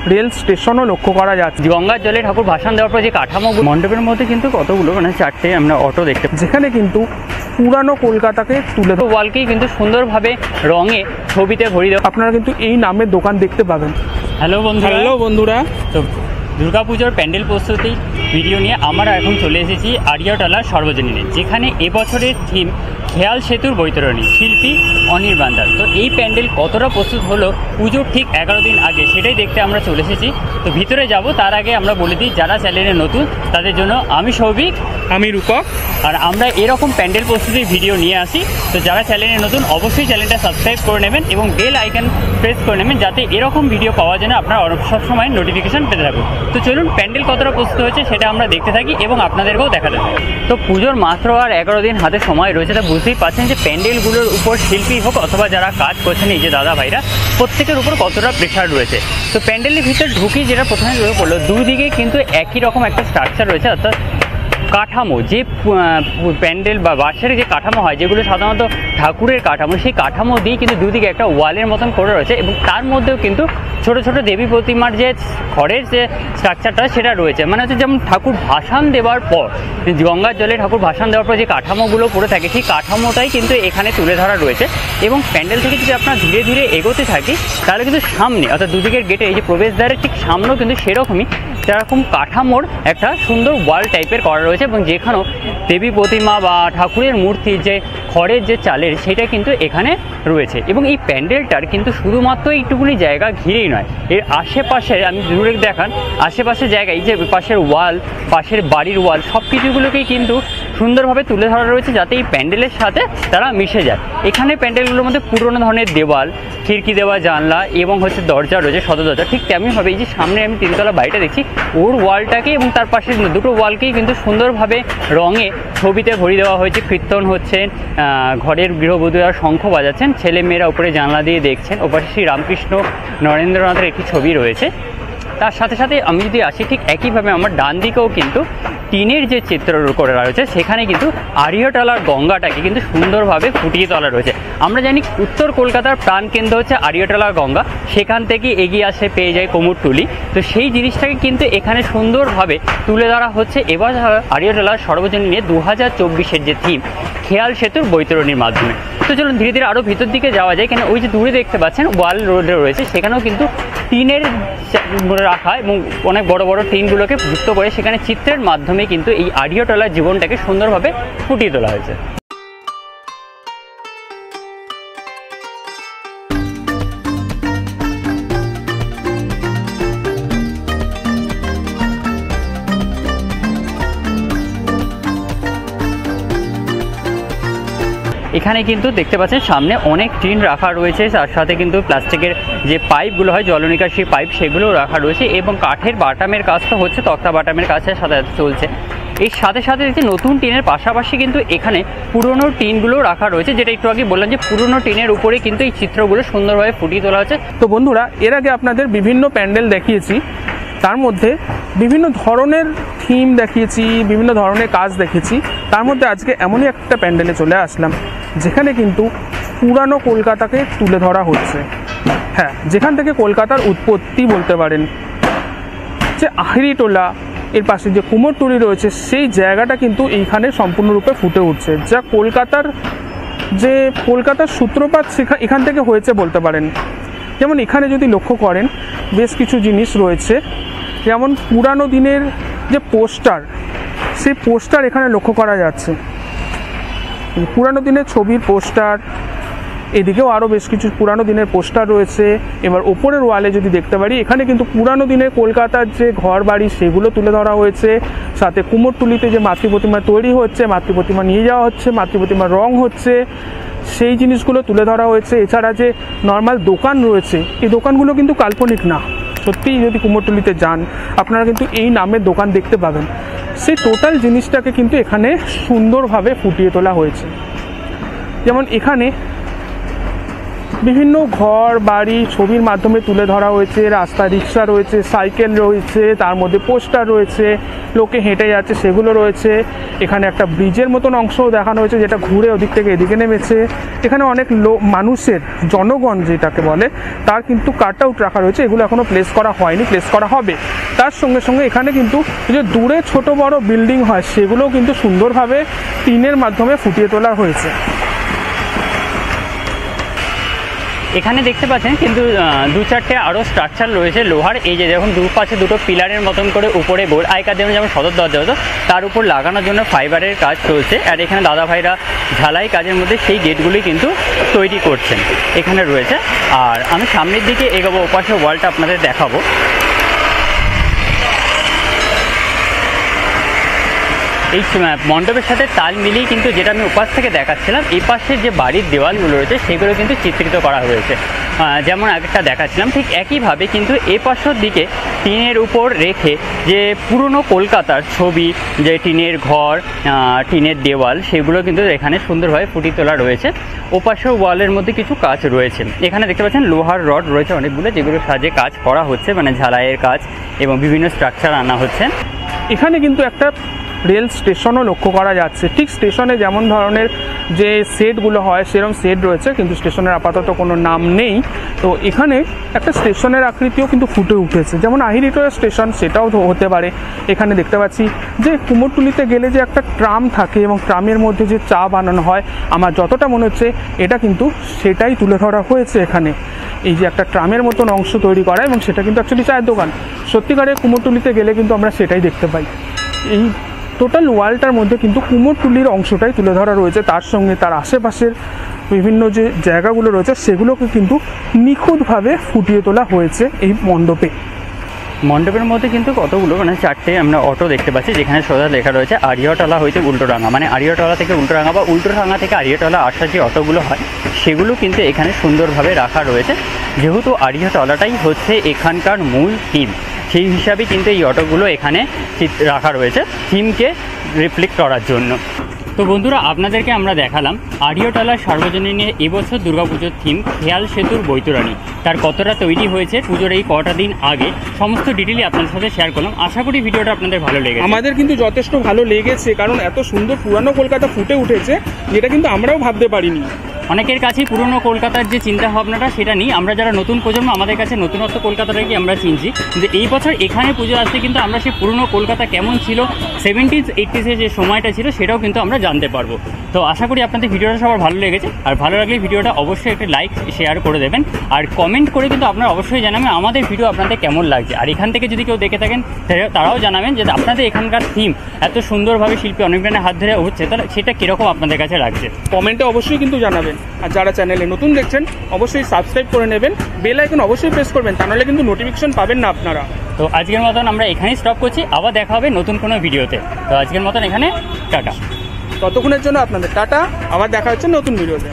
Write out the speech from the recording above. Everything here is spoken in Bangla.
রেল স্টেশনও লক্ষ্য করা যাচ্ছে। গঙ্গার জলে ঠাকুর ভাসান দেওয়ার পর যে কাঠামো মণ্ডপের মধ্যে কিন্তু কতগুলো মানে 4টে আমরা অটো দেখতে, যেখানে কিন্তু পুরানো কলকাতাকে তুলে ধরে ওয়ালকেই কিন্তু সুন্দরভাবে রঙে ছবিতে ভরিয়ে দেওয়া। আপনারা কিন্তু এই নামের দোকান দেখতে পাবেন। হ্যালো বন্ধুরা, তো দুর্গাপুজোর প্যান্ডেল প্রস্তুতি ভিডিও নিয়ে আমরা এখন চলে এসেছি আড়িয়াটলার সর্বজনীনে, যেখানে এবছরের থিম খেয়াল সেতুর বৈতরণী, শিল্পী অনির্বাণ দাস। তো এই প্যান্ডেল কতটা প্রস্তুত হলো পুজোর ঠিক 11 দিন আগে, সেটাই দেখতে আমরা চলে এসেছি। তো ভিতরে যাব তার আগে আমরা বলে দিই, যারা চ্যানেলে নতুন তাদের জন্য আমি সৌভিক, আমি রূপক, আর আমরা এরকম প্যান্ডেল প্রস্তুতির ভিডিও নিয়ে আসি। তো যারা চ্যানেলে নতুন অবশ্যই চ্যানেলটা সাবস্ক্রাইব করে নেবেন এবং বেল আইকন প্রেস করে নেবেন, যাতে এরকম ভিডিও পাওয়ার জন্য আপনারা সবসময় নোটিফিকেশান পেতে থাকুন। তো চলুন প্যান্ডেল কতটা প্রস্তুত হয়েছে সেটা আমরা দেখতে থাকি এবং আপনাদেরকেও দেখাতে থাকি। তো পুজোর মাত্র আর 11 দিন হাতে সময় রয়েছে, তা বুঝতেই পারছেন যে প্যান্ডেলগুলোর উপর শিল্পী হোক অথবা যারা কাজ করছেন এই যে দাদা ভাইরা, প্রত্যেকের উপর কতটা প্রেশার রয়েছে। তো প্যান্ডেলের ভিতরে ঢুকি যেটা প্রথমে রয়ে পড়লো, দুদিকে কিন্তু একই রকম একটা স্ট্রাকচার রয়েছে, অর্থাৎ কাঠামো, যে প্যান্ডেল বা বাঁশের যে কাঠামো হয়, যেগুলো সাধারণত ঠাকুরের কাঠামো, সেই কাঠামো দিয়ে কিন্তু দুদিকে একটা ওয়ালের মতন করে রয়েছে এবং তার মধ্যেও কিন্তু ছোট ছোট দেবী প্রতিমার যে খড়ের যে স্ট্রাকচারটা সেটা রয়েছে। মানে হচ্ছে যেমন ঠাকুর ভাসান দেওয়ার পর, গঙ্গার জলে ঠাকুর ভাসান দেওয়ার পর যে কাঠামোগুলো পড়ে থাকে, সেই কাঠামোটাই কিন্তু এখানে তুলে ধরা রয়েছে। এবং প্যান্ডেল থেকে যদি আপনার ধীরে ধীরে এগোতে থাকি, তাহলে কিন্তু সামনে অর্থাৎ দুদিকের গেটে এই যে প্রবেশদ্বারের ঠিক সামনেও কিন্তু সেরকমই সেরকম কাঠামোর একটা সুন্দর ওয়াল টাইপের করা রয়েছে এবং যেখানেও দেবী প্রতিমা বা ঠাকুরের মূর্তি যে খড়ের যে চালের সেটা কিন্তু এখানে রয়েছে। এবং এই প্যান্ডেলটার কিন্তু শুধুমাত্র এইটুকুনি জায়গা ঘিরেই নয়, এর আশেপাশে আমি দূরে দেখান, আশেপাশের জায়গায় এই যে পাশের ওয়াল, পাশের বাড়ির ওয়াল, সব কিছুগুলোকেই কিন্তু সুন্দরভাবে তুলে ধরা রয়েছে, যাতে এই প্যান্ডেলের সাথে তারা মিশে যায়। এখানে প্যান্ডেলগুলোর মধ্যে পুরোনো ধরনের দেওয়াল, খিড়কি দেওয়া জানলা এবং হচ্ছে দরজা রয়েছে, সদর দরজা। ঠিক তেমনইভাবে এই যে সামনে আমি 3তলা বাড়িটা দেখছি, ওর ওয়ালটাকে এবং তার পাশে দুটো ওয়ালকেই কিন্তু সুন্দরভাবে রঙে ছবিতে ভরিয়ে দেওয়া হয়েছে। কীর্তন হচ্ছে, ঘরের গৃহবধূরা শঙ্খ বাজাচ্ছেন, ছেলেমেয়েরা উপরে জানলা দিয়ে দেখছেন, ওপাশে শ্রী রামকৃষ্ণ নরেন্দ্রনাথের একটি ছবি রয়েছে। তার সাথে সাথে আমি যদি আসি, ঠিক একইভাবে আমার ডান দিকেও কিন্তু টিনের যে চিত্র করে রয়েছে, সেখানে কিন্তু আড়িয়াটলার গঙ্গাটাকে কিন্তু সুন্দরভাবে ফুটিয়ে তোলা রয়েছে। আমরা জানি উত্তর কলকাতার প্রাণকেন্দ্র হচ্ছে আড়িয়াটলা গঙ্গা, সেখান থেকে এগিয়ে আসে পেয়ে যায় কুমোরটুলি। তো সেই জিনিসটাকে কিন্তু এখানে সুন্দরভাবে তুলে ধরা হচ্ছে এবার আড়িয়াটলার সর্বজনীনে 2024-এর যে থিম খেয়াল সেতুর বৈতরণীর মাধ্যমে। তো চলুন ধীরে ধীরে আরও ভিতর দিকে যাওয়া যায়। কেন ওই যে দূরে দেখতে পাচ্ছেন ওয়াল রোডে রয়েছে, সেখানেও কিন্তু টিনের রাখা এবং অনেক বড় বড় টিনগুলোকে যুক্ত করে সেখানে চিত্রের মাধ্যমে কিন্তু এই আড়িয়াটলার জীবনটাকে সুন্দরভাবে ফুটিয়ে তোলা হয়েছে। এখানে কিন্তু দেখতে পাচ্ছেন সামনে অনেক টিন রাখা রয়েছে, তার সাথে কিন্তু প্লাস্টিকের যে পাইপগুলো হয় জলনিকাশি পাইপ, সেগুলো রাখা রয়েছে এবং কাঠের বাটামের কাজ তো হচ্ছে, তক্তা বাটামের কাছে সাথে চলছে। এর সাথে সাথে দেখছি নতুন টিনের পাশাপাশি কিন্তু এখানে পুরনো টিনগুলো রাখা রয়েছে, যেটা একটু আগে বললাম যে পুরনো টিনের উপরে কিন্তু এই চিত্রগুলো সুন্দরভাবে ফুটিয়ে তোলা হচ্ছে। তো বন্ধুরা, এর আগে আপনাদের বিভিন্ন প্যান্ডেল দেখিয়েছি, তার মধ্যে বিভিন্ন ধরনের থিম দেখিয়েছি, বিভিন্ন ধরনের কাজ দেখেছি। তার মধ্যে আজকে এমনই একটা প্যান্ডেলে চলে আসলাম, যেখানে কিন্তু পুরানো কলকাতাকে তুলে ধরা হচ্ছে। হ্যাঁ, যেখান থেকে কলকাতার উৎপত্তি বলতে পারেন, যে আড়িয়াটলা এর পাশে যে কুমোরটুলি রয়েছে, সেই জায়গাটা কিন্তু এইখানে সম্পূর্ণরূপে ফুটে উঠছে, যা কলকাতার সূত্রপাত এখান থেকে হয়েছে বলতে পারেন। যেমন এখানে যদি লক্ষ্য করেন, বেশ কিছু জিনিস রয়েছে, যেমন পুরানো দিনের যে পোস্টার, সেই পোস্টার এখানে লক্ষ্য করা যাচ্ছে, পুরানো দিনের ছবির পোস্টার। এদিকেও আরও বেশ কিছু পুরানো দিনের পোস্টার রয়েছে। এবার ওপরের ওয়ালে যদি দেখতে পারি, এখানে কিন্তু পুরানো দিনের কলকাতার যে ঘর বাড়ি সেগুলো তুলে ধরা হয়েছে, সাথে কুমোরটুলিতে যে মাতৃপ্রতিমা তৈরি হচ্ছে, মাতৃপ্রতিমা নিয়ে যাওয়া হচ্ছে, মাতৃপ্রতিমার রং হচ্ছে, সেই জিনিসগুলো তুলে ধরা হয়েছে। এছাড়া যে নর্মাল দোকান রয়েছে, এই দোকানগুলো কিন্তু কাল্পনিক না, সত্যিই যদি কুমোরটুলিতে যান আপনারা কিন্তু এই নামের দোকান দেখতে পাবেন। সেই টোটাল জিনিসটাকে কিন্তু এখানে সুন্দরভাবে ফুটিয়ে তোলা হয়েছে। যেমন এখানে বিভিন্ন ঘর বাড়ি ছবির মাধ্যমে তুলে ধরা হয়েছে। রাস্তায় রিক্সা রয়েছে, সাইকেল রয়েছে, তার মধ্যে পোস্টার রয়েছে, লোকে হেঁটে যাচ্ছে সেগুলো রয়েছে। এখানে একটা ব্রিজের মতন অংশও দেখানো হয়েছে যেটা ঘুরে ওদিক থেকে এদিকে নেমেছে। এখানে অনেক মানুষের জনগণ যেটাকে বলে তার কিন্তু কাট আউট রাখা রয়েছে, এগুলো এখনো প্লেস করা হয়নি, প্লেস করা হবে। তার সঙ্গে সঙ্গে এখানে কিন্তু যে দূরে ছোট বড় বিল্ডিং হয় সেগুলোও কিন্তু সুন্দরভাবে টিনের মাধ্যমে ফুটিয়ে তোলা হয়েছে। এখানে দেখতে পাচ্ছেন কিন্তু 2-4টে আরও স্ট্রাকচার রয়েছে লোহার। এই যে দেখুন দুপাশে দুটো পিলারের মতন করে উপরে গোল আগেকার দিনে যেমন সদর দরজা হতো তার উপর লাগানোর জন্য ফাইবারের কাজ চলছে। আর এখানে দাদা ভাইরা ঝালাই কাজের মধ্যে সেই গেটগুলি কিন্তু তৈরি করছেন এখানে রয়েছে। আর আমি সামনের দিকে এগোবো, ওপাশে ওয়ালটা আপনাদের দেখাবো। এই মণ্ডপের সাথে তাল মিলিয়ে কিন্তু যেটা আমি উপাস থেকে দেখাচ্ছিলাম, এই পাশের যে বাড়ির দেওয়ালগুলো রয়েছে সেগুলো কিন্তু চিত্রিত করা হয়েছে। যেমন আগেরটা দেখাচ্ছিলাম ঠিক একইভাবে কিন্তু এ পাশের দিকে টিনের উপর রেখে যে পুরনো কলকাতার ছবি, যে টিনের ঘর, টিনের দেওয়াল, সেগুলো কিন্তু এখানে সুন্দরভাবে ফুটিয়ে তোলা রয়েছে। ওপাশের ওয়ালের মধ্যে কিছু কাজ রয়েছে। এখানে দেখতে পাচ্ছেন লোহার রড রয়েছে অনেকগুলো, যেগুলো সাজে কাজ করা হচ্ছে, মানে ঝালাইয়ের কাজ এবং বিভিন্ন স্ট্রাকচার আনা হচ্ছে। এখানে কিন্তু একটা রেল স্টেশনও লক্ষ্য করা যাচ্ছে। ঠিক স্টেশনে যেমন ধরনের যে সেটগুলো হয় সেরকম সেট রয়েছে, কিন্তু স্টেশনের আপাতত কোনো নাম নেই। তো এখানে একটা স্টেশনের আকৃতিও কিন্তু ফুটে উঠেছে, যেমন আহিরিটোলা স্টেশন, সেটাও হতে পারে। এখানে দেখতে পাচ্ছি যে কুমোরটুলিতে গেলে যে একটা ট্রাম থাকে এবং ট্রামের মধ্যে যে চা বানানো হয়, আমার যতটা মনে হচ্ছে এটা কিন্তু সেটাই তুলে ধরা হয়েছে এখানে। এই যে একটা ট্রামের মতন অংশ তৈরি করা, এবং সেটা কিন্তু অ্যাকচুয়ালি চায়ের দোকান। সত্যিকারে কুমোরটুলিতে গেলে কিন্তু আমরা সেটাই দেখতে পাই। এই টোটাল ওয়ালটার মধ্যে কিন্তু কুমোরটুলির অংশটাই তুলে ধরা রয়েছে, তার সঙ্গে তার আশেপাশের বিভিন্ন যে জায়গাগুলো রয়েছে সেগুলোকে কিন্তু নিখুঁতভাবে ফুটিয়ে তোলা হয়েছে এই মণ্ডপে। মণ্ডপের মধ্যে কিন্তু কতগুলো মানে 4টে আমরা অটো দেখতে পাচ্ছি, যেখানে সোজা লেখা রয়েছে আড়িয়াটলা হইতে উল্টোডাঙ্গা, মানে আড়িয়াটলা থেকে উল্টোডাঙ্গা বা উল্টোডাঙ্গা থেকে আড়িয়াটলা আসার যে অটোগুলো হয় সেগুলো কিন্তু এখানে সুন্দরভাবে রাখা রয়েছে। যেহেতু আড়িয়াটলাটাই হচ্ছে এখানকার মূল থিম, সেই হিসাবে কিন্তু এই অটোগুলো এখানে রাখা রয়েছে থিমকে রিফ্লেক্ট করার জন্য। তো বন্ধুরা, আপনাদেরকে আমরা দেখালাম আড়িয়াটলা সার্বজনীনে এবছর দুর্গাপুজোর থিম খেয়াল সেতুর বৈতরণী। তার কতটা তৈরি হয়েছে পুজোর এই কটা দিন আগে, সমস্ত ডিটেলই আপনাদের সাথে শেয়ার করলাম। আশা করি ভিডিওটা আপনাদের ভালো লেগেছে। আমাদের কিন্তু যথেষ্ট ভালো লেগেছে, কারণ এত সুন্দর পুরানো কলকাতা ফুটে উঠেছে যেটা কিন্তু আমরাও ভাবতে পারিনি। অনেকের কাছেই পুরনো কলকাতার যে চিন্তা ভাবনাটা সেটা নিই, আমরা যারা নতুন প্রজন্ম আমাদের কাছে নতুনত্ব কলকাতাটাকে আমরা চিনছি। কিন্তু এই বছর এখানে পুজো আসতে কিন্তু আমরা সেই পুরনো কলকাতা কেমন ছিল, 70s 80s যে সময়টা ছিল সেটাও কিন্তু আমরা জানতে পারবো। তো আশা করি আপনাদের ভিডিওটা সবার ভালো লেগেছে। আর ভালো লাগলে ভিডিওটা অবশ্যই একটা লাইক শেয়ার করে দেবেন, আর কমেন্ট করে কিন্তু আপনারা অবশ্যই জানাবেন আমাদের ভিডিও আপনাদের কেমন লাগছে। আর এখান থেকে যদি কেউ দেখে থাকেন তারাও জানাবেন যে আপনাদের এখানকার থিম এত সুন্দরভাবে শিল্পী অনির্বাণের হাত ধরে হচ্ছে, তাহলে সেটা কীরকম আপনাদের কাছে লাগছে কমেন্টে অবশ্যই কিন্তু জানাবেন। আর যারা চ্যানেলে নতুন দেখছেন অবশ্যই সাবস্ক্রাইব করে নেবেন, বেল আইকন অবশ্যই প্রেস করবেন, তা নাহলে কিন্তু নোটিফিকেশন পাবেন না আপনারা। তো আজকের মতন আমরা এখানেই স্টপ করছি, আবার দেখা হবে নতুন কোনো ভিডিওতে। তো আজকের মতন এখানে টাটা। ততক্ষণের জন্য আপনাদের টাটা, আবার দেখা হচ্ছে নতুন ভিডিওতে।